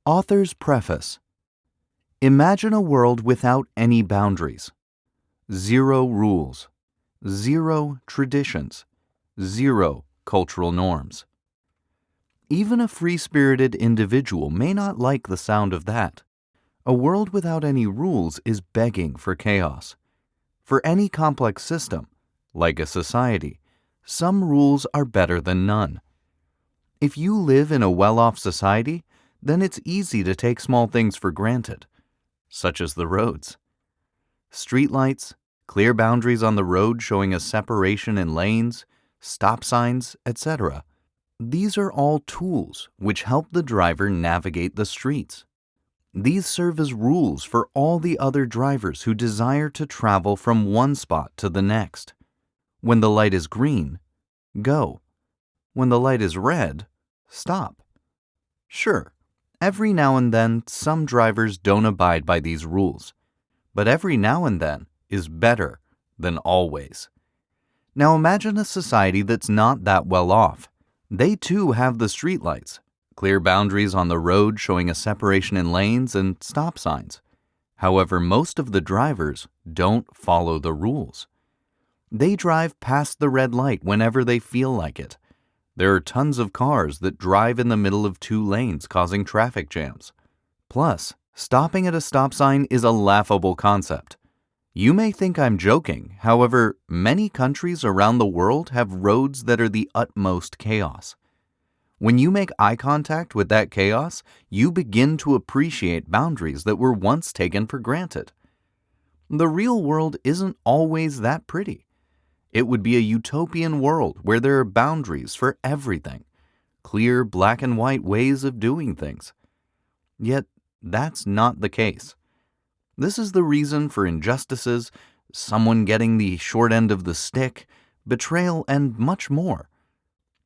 Author's Preface. Imagine a world without any boundaries. Zero rules. Zero traditions. Zero cultural norms. Even a free-spirited individual may not like the sound of that. A world without any rules is begging for chaos. For any complex system, like a society, some rules are better than none. If you live in a well-off society, then it's easy to take small things for granted, such as the roads. Streetlights, clear boundaries on the road showing a separation in lanes, stop signs, etc. These are all tools which help the driver navigate the streets. These serve as rules for all the other drivers who desire to travel from one spot to the next. When the light is green, go. When the light is red, stop. Sure, every now and then some drivers don't abide by these rules, but every now and then is better than always. Now imagine a society that's not that well off. They too have the streetlights, clear boundaries on the road showing a separation in lanes and stop signs. However, most of the drivers don't follow the rules. They drive past the red light whenever they feel like it. There are tons of cars that drive in the middle of two lanes, causing traffic jams. Plus, stopping at a stop sign is a laughable concept. You may think I'm joking, however, many countries around the world have roads that are the utmost chaos. When you make eye contact with that chaos, you begin to appreciate boundaries that were once taken for granted. The real world isn't always that pretty. It would be a utopian world where there are boundaries for everything, clear black and white ways of doing things. Yet, that's not the case. This is the reason for injustices, someone getting the short end of the stick, betrayal, and much more.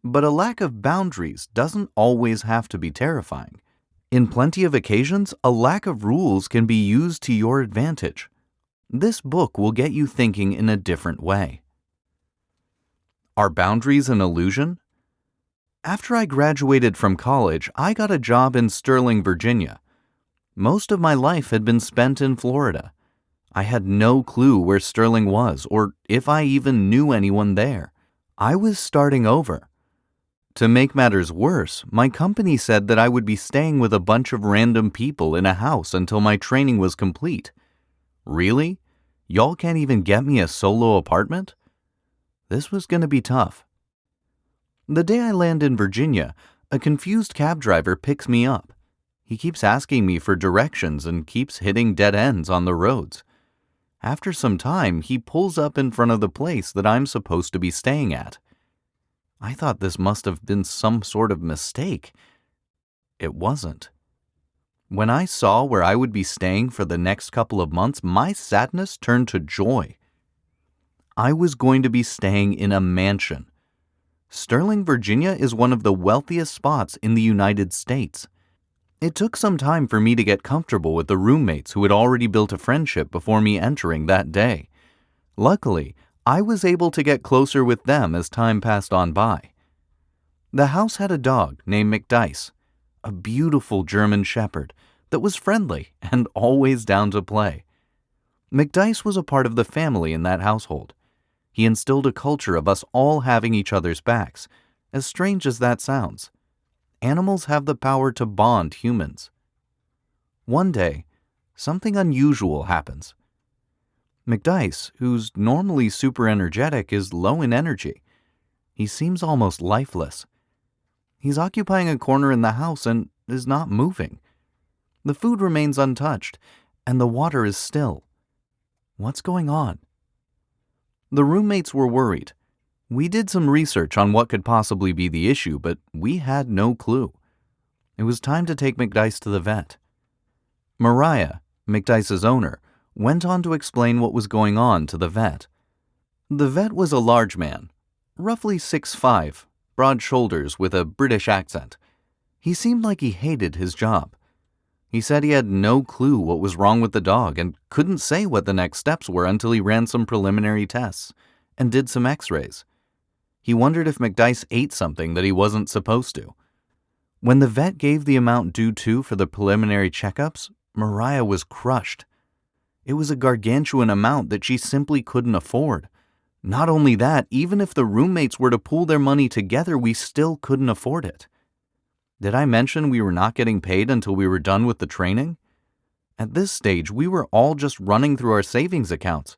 But a lack of boundaries doesn't always have to be terrifying. In plenty of occasions, a lack of rules can be used to your advantage. This book will get you thinking in a different way. Are boundaries an illusion? After I graduated from college, I got a job in Sterling, Virginia. Most of my life had been spent in Florida. I had no clue where Sterling was or if I even knew anyone there. I was starting over. To make matters worse, my company said that I would be staying with a bunch of random people in a house until my training was complete. Really? Y'all can't even get me a solo apartment? This was going to be tough. The day I land in Virginia, a confused cab driver picks me up. He keeps asking me for directions and keeps hitting dead ends on the roads. After some time, he pulls up in front of the place that I'm supposed to be staying at. I thought this must have been some sort of mistake. It wasn't. When I saw where I would be staying for the next couple of months, my sadness turned to joy. I was going to be staying in a mansion. Sterling, Virginia is one of the wealthiest spots in the United States. It took some time for me to get comfortable with the roommates who had already built a friendship before me entering that day. Luckily, I was able to get closer with them as time passed on by. The house had a dog named McDice, a beautiful German shepherd that was friendly and always down to play. McDice was a part of the family in that household. He instilled a culture of us all having each other's backs, as strange as that sounds. Animals have the power to bond humans. One day, something unusual happens. McDice, who's normally super energetic, is low in energy. He seems almost lifeless. He's occupying a corner in the house and is not moving. The food remains untouched, and the water is still. What's going on? The roommates were worried. We did some research on what could possibly be the issue, but we had no clue. It was time to take McDice to the vet. Mariah, McDice's owner, went on to explain what was going on to the vet. The vet was a large man, roughly 6'5", broad shoulders with a British accent. He seemed like he hated his job. He said he had no clue what was wrong with the dog and couldn't say what the next steps were until he ran some preliminary tests and did some x-rays. He wondered if McDice ate something that he wasn't supposed to. When the vet gave the amount due to for the preliminary checkups, Mariah was crushed. It was a gargantuan amount that she simply couldn't afford. Not only that, even if the roommates were to pool their money together, we still couldn't afford it. Did I mention we were not getting paid until we were done with the training? At this stage, we were all just running through our savings accounts.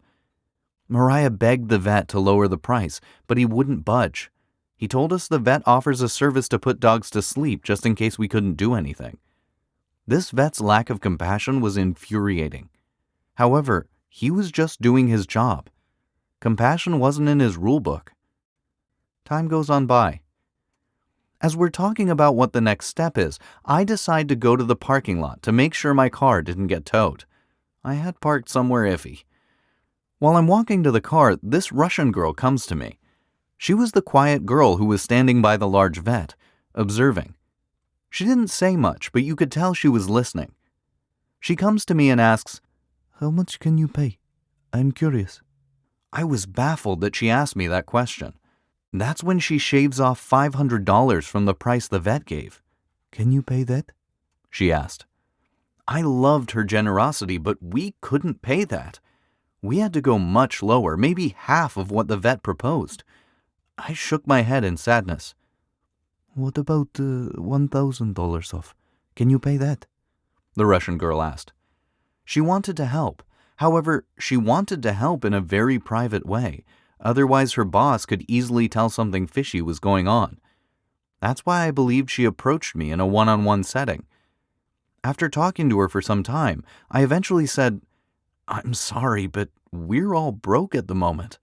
Mariah begged the vet to lower the price, but he wouldn't budge. He told us the vet offers a service to put dogs to sleep just in case we couldn't do anything. This vet's lack of compassion was infuriating. However, he was just doing his job. Compassion wasn't in his rulebook. Time goes on by. As we're talking about what the next step is, I decide to go to the parking lot to make sure my car didn't get towed. I had parked somewhere iffy. While I'm walking to the car, this Russian girl comes to me. She was the quiet girl who was standing by the large vet, observing. She didn't say much, but you could tell she was listening. She comes to me and asks, "How much can you pay? I'm curious." I was baffled that she asked me that question. That's when she shaves off $500 from the price the vet gave. "Can you pay that?" she asked. I loved her generosity, but we couldn't pay that. We had to go much lower, maybe half of what the vet proposed. I shook my head in sadness. "What about $1,000 off? Can you pay that?" the Russian girl asked. She wanted to help. However, she wanted to help in a very private way. Otherwise, her boss could easily tell something fishy was going on. That's why I believed she approached me in a one-on-one setting. After talking to her for some time, I eventually said, "I'm sorry, but we're all broke at the moment.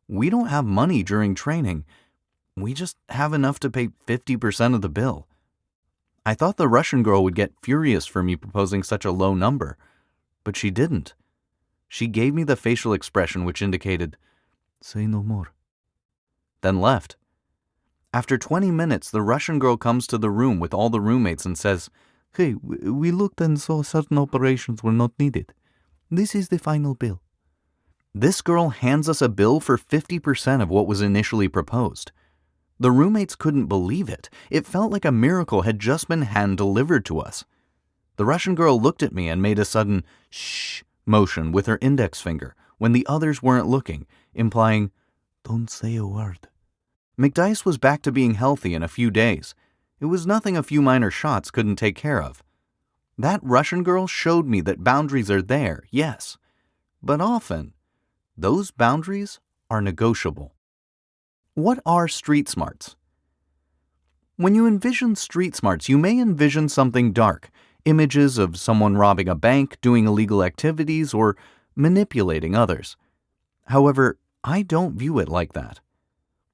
We don't have money during training. We just have enough to pay 50% of the bill." I thought the Russian girl would get furious for me proposing such a low number, but she didn't. She gave me the facial expression which indicated, "Say no more," then left. After 20 minutes, the Russian girl comes to the room with all the roommates and says, "Hey, we looked and saw certain operations were not needed. This is the final bill." This girl hands us a bill for 50% of what was initially proposed. The roommates couldn't believe it. It felt like a miracle had just been hand-delivered to us. The Russian girl looked at me and made a sudden shh motion with her index finger when the others weren't looking, implying, "Don't say a word." McDice was back to being healthy in a few days. It was nothing a few minor shots couldn't take care of. That Russian girl showed me that boundaries are there, yes, but often, those boundaries are negotiable. What are street smarts? When you envision street smarts, you may envision something dark, images of someone robbing a bank, doing illegal activities, or manipulating others. However, I don't view it like that.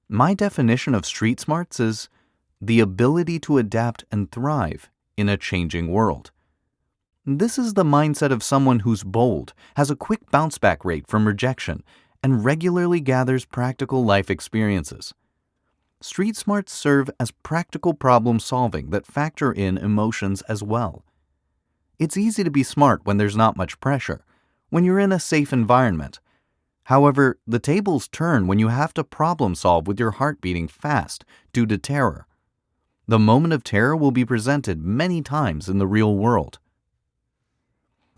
My definition of street smarts is the ability to adapt and thrive in a changing world. This is the mindset of someone who's bold, has a quick bounce-back rate from rejection, and regularly gathers practical life experiences. Street smarts serve as practical problem-solving that factor in emotions as well. It's easy to be smart when there's not much pressure, when you're in a safe environment. However, the tables turn when you have to problem-solve with your heart beating fast due to terror. The moment of terror will be presented many times in the real world.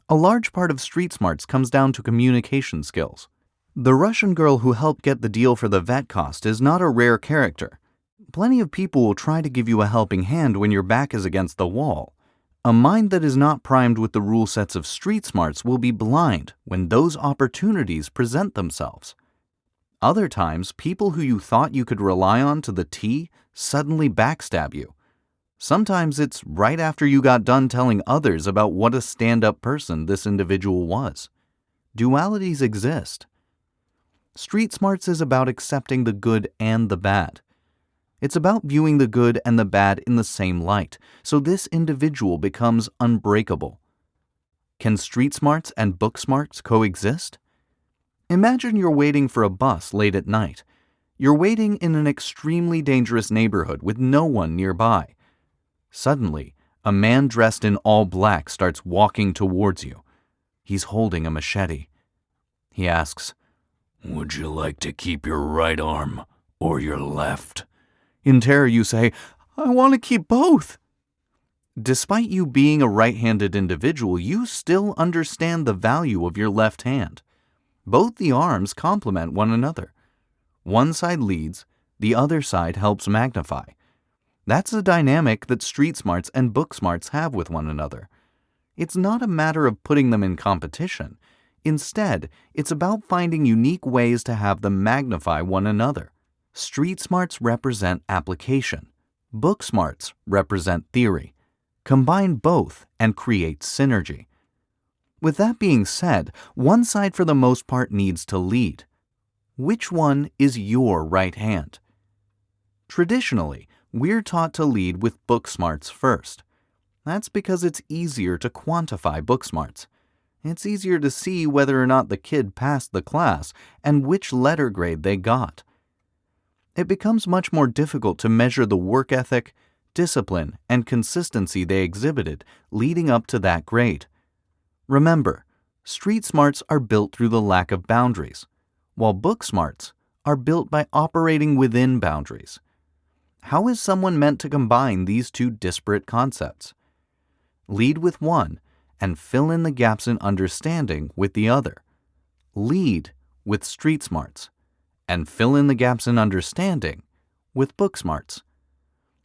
A large part of street smarts comes down to communication skills. The Russian girl who helped get the deal for the vet cost is not a rare character. Plenty of people will try to give you a helping hand when your back is against the wall. A mind that is not primed with the rule sets of street smarts will be blind when those opportunities present themselves. Other times, people who you thought you could rely on to the T suddenly backstab you. Sometimes it's right after you got done telling others about what a stand-up person this individual was. Dualities exist. Street smarts is about accepting the good and the bad. It's about viewing the good and the bad in the same light, so this individual becomes unbreakable. Can street smarts and book smarts coexist? Imagine you're waiting for a bus late at night. You're waiting in an extremely dangerous neighborhood with no one nearby. Suddenly, a man dressed in all black starts walking towards you. He's holding a machete. He asks, "Would you like to keep your right arm or your left?" In terror, you say, "I want to keep both." Despite you being a right-handed individual, you still understand the value of your left hand. Both the arms complement one another. One side leads, the other side helps magnify. That's a dynamic that street smarts and book smarts have with one another. It's not a matter of putting them in competition. Instead, it's about finding unique ways to have them magnify one another. Street smarts represent application. Book smarts represent theory. Combine both and create synergy. With that being said, one side for the most part needs to lead. Which one is your right hand? Traditionally, we're taught to lead with book smarts first. That's because it's easier to quantify book smarts. It's easier to see whether or not the kid passed the class and which letter grade they got. It becomes much more difficult to measure the work ethic, discipline, and consistency they exhibited leading up to that grade. Remember, street smarts are built through the lack of boundaries, while book smarts are built by operating within boundaries. How is someone meant to combine these two disparate concepts? Lead with one and fill in the gaps in understanding with the other. Lead with street smarts and fill in the gaps in understanding with book smarts.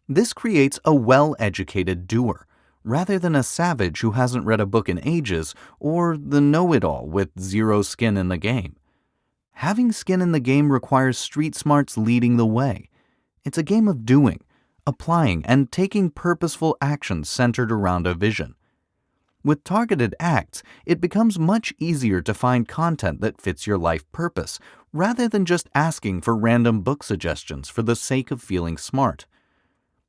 This creates a well-educated doer, rather than a savage who hasn't read a book in ages or the know-it-all with zero skin in the game. Having skin in the game requires street smarts leading the way. It's a game of doing, applying, and taking purposeful actions centered around a vision. With targeted acts, it becomes much easier to find content that fits your life purpose, rather than just asking for random book suggestions for the sake of feeling smart.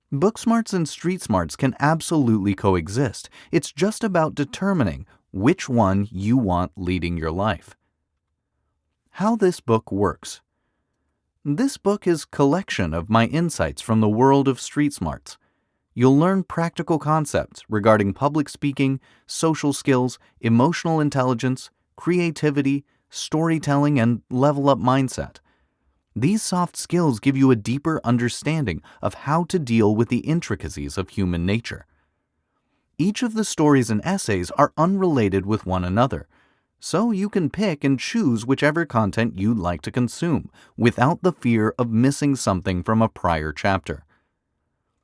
Book smarts and street smarts can absolutely coexist. It's just about determining which one you want leading your life. How this book works. This book is a collection of my insights from the world of street smarts. You'll learn practical concepts regarding public speaking, social skills, emotional intelligence, creativity, storytelling, and level-up mindset. These soft skills give you a deeper understanding of how to deal with the intricacies of human nature. Each of the stories and essays are unrelated with one another, so you can pick and choose whichever content you'd like to consume without the fear of missing something from a prior chapter.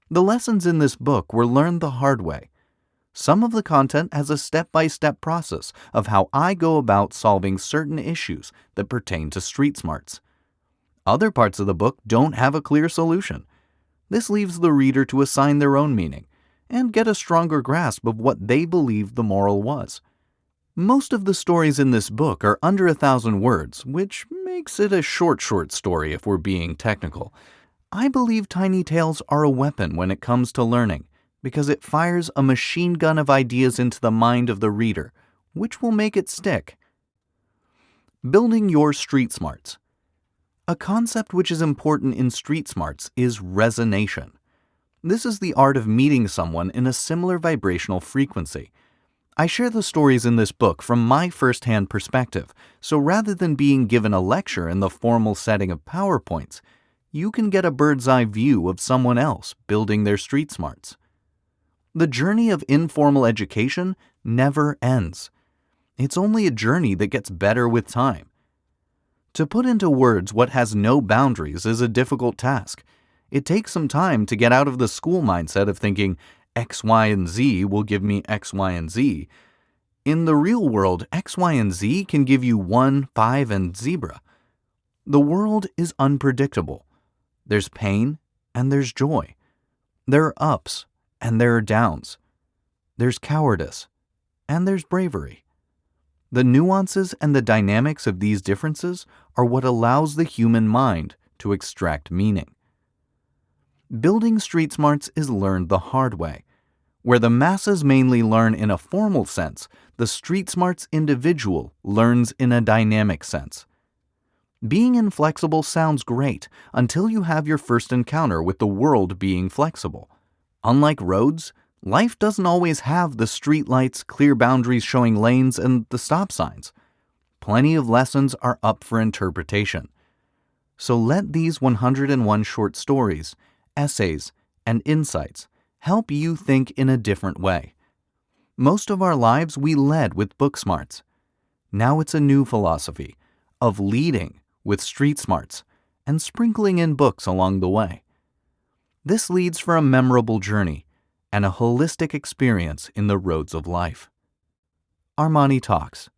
The lessons in this book were learned the hard way. Some of the content has a step-by-step process of how I go about solving certain issues that pertain to street smarts. Other parts of the book don't have a clear solution. This leaves the reader to assign their own meaning and get a stronger grasp of what they believed the moral was. Most of the stories in this book are under 1,000 words, which makes it a short story if we're being technical. I believe tiny tales are a weapon when it comes to learning, because it fires a machine gun of ideas into the mind of the reader, which will make it stick. Building your street smarts. A concept which is important in street smarts is resonation. This is the art of meeting someone in a similar vibrational frequency. I share the stories in this book from my first-hand perspective, so rather than being given a lecture in the formal setting of PowerPoints, you can get a bird's-eye view of someone else building their street smarts. The journey of informal education never ends. It's only a journey that gets better with time. To put into words what has no boundaries is a difficult task. It takes some time to get out of the school mindset of thinking X, Y, and Z will give me X, Y, and Z. In the real world, X, Y, and Z can give you 1, 5, and zebra. The world is unpredictable. There's pain and there's joy. There are ups and there are downs. There's cowardice and there's bravery. The nuances and the dynamics of these differences are what allows the human mind to extract meaning. Building street smarts is learned the hard way. Where the masses mainly learn in a formal sense, the street smarts individual learns in a dynamic sense. Being inflexible sounds great until you have your first encounter with the world being flexible. Unlike roads, life doesn't always have the street lights, clear boundaries showing lanes, and the stop signs. Plenty of lessons are up for interpretation. So let these 101 short stories, essays, and insights help you think in a different way. Most of our lives we led with book smarts. Now it's a new philosophy of leading with street smarts and sprinkling in books along the way. This leads for a memorable journey and a holistic experience in the roads of life. Armani Talks.